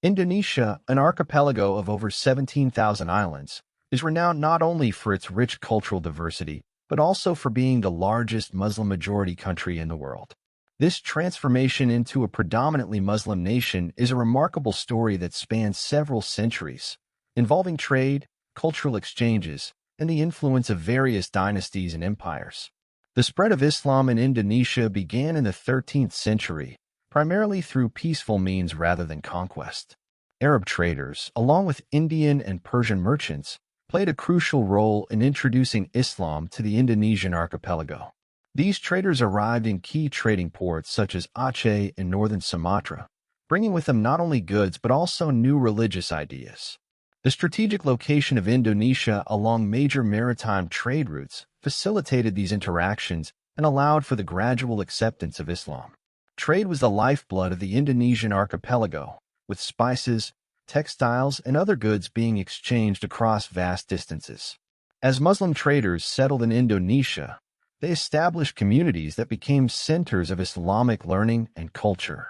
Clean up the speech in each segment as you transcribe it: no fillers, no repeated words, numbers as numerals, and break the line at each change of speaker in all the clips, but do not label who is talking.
Indonesia, an archipelago of over 17,000 islands, is renowned not only for its rich cultural diversity, but also for being the largest Muslim-majority country in the world. This transformation into a predominantly Muslim nation is a remarkable story that spans several centuries, involving trade, cultural exchanges, and the influence of various dynasties and empires. The spread of Islam in Indonesia began in the 13th century, primarily through peaceful means rather than conquest. Arab traders, along with Indian and Persian merchants, played a crucial role in introducing Islam to the Indonesian archipelago. These traders arrived in key trading ports such as Aceh and northern Sumatra, bringing with them not only goods but also new religious ideas. The strategic location of Indonesia along major maritime trade routes facilitated these interactions and allowed for the gradual acceptance of Islam. Trade was the lifeblood of the Indonesian archipelago, with spices, textiles, and other goods being exchanged across vast distances. As Muslim traders settled in Indonesia, they established communities that became centers of Islamic learning and culture.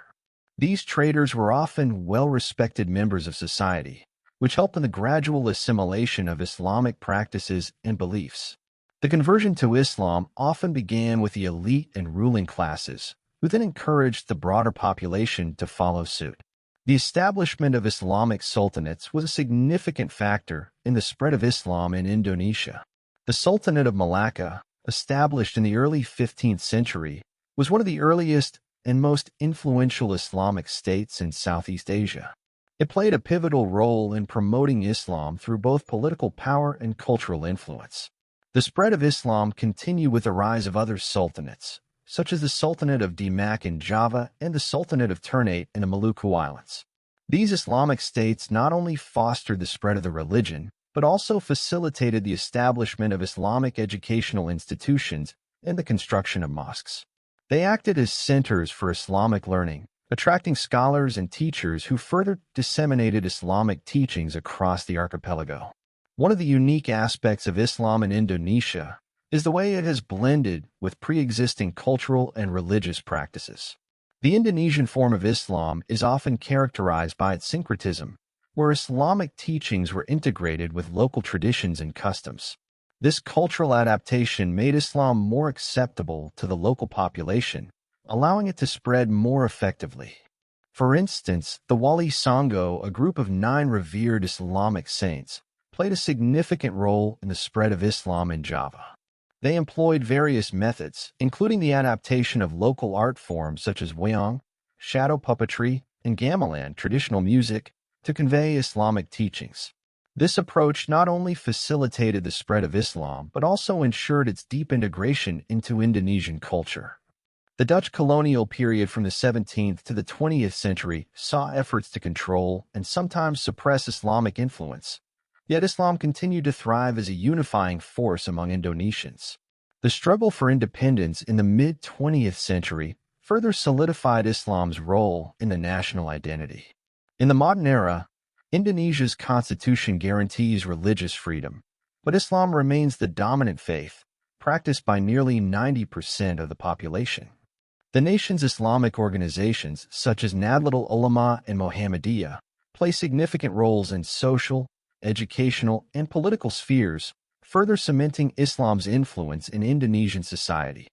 These traders were often well-respected members of society, which helped in the gradual assimilation of Islamic practices and beliefs. The conversion to Islam often began with the elite and ruling classes, who then encouraged the broader population to follow suit. The establishment of Islamic sultanates was a significant factor in the spread of Islam in Indonesia. The Sultanate of Malacca, established in the early 15th century, was one of the earliest and most influential Islamic states in Southeast Asia. It played a pivotal role in promoting Islam through both political power and cultural influence. The spread of Islam continued with the rise of other sultanates, such as the Sultanate of Demak in Java and the Sultanate of Ternate in the Maluku Islands. These Islamic states not only fostered the spread of the religion, but also facilitated the establishment of Islamic educational institutions and the construction of mosques. They acted as centers for Islamic learning, attracting scholars and teachers who further disseminated Islamic teachings across the archipelago. One of the unique aspects of Islam in Indonesia is the way it has blended with pre-existing cultural and religious practices. The Indonesian form of Islam is often characterized by its syncretism, where Islamic teachings were integrated with local traditions and customs. This cultural adaptation made Islam more acceptable to the local population, allowing it to spread more effectively. For instance, the Wali Songo, a group of 9 revered Islamic saints, played a significant role in the spread of Islam in Java. They employed various methods, including the adaptation of local art forms such as wayang, shadow puppetry, and gamelan traditional music to convey Islamic teachings. This approach not only facilitated the spread of Islam, but also ensured its deep integration into Indonesian culture. The Dutch colonial period from the 17th to the 20th century saw efforts to control and sometimes suppress Islamic influence. Yet Islam continued to thrive as a unifying force among Indonesians. The struggle for independence in the mid-20th century further solidified Islam's role in the national identity. In the modern era, Indonesia's constitution guarantees religious freedom, but Islam remains the dominant faith, practiced by nearly 90% of the population. The nation's Islamic organizations, such as Nahdlatul Ulama and Muhammadiyah, play significant roles in social, educational, and political spheres, further cementing Islam's influence in Indonesian society.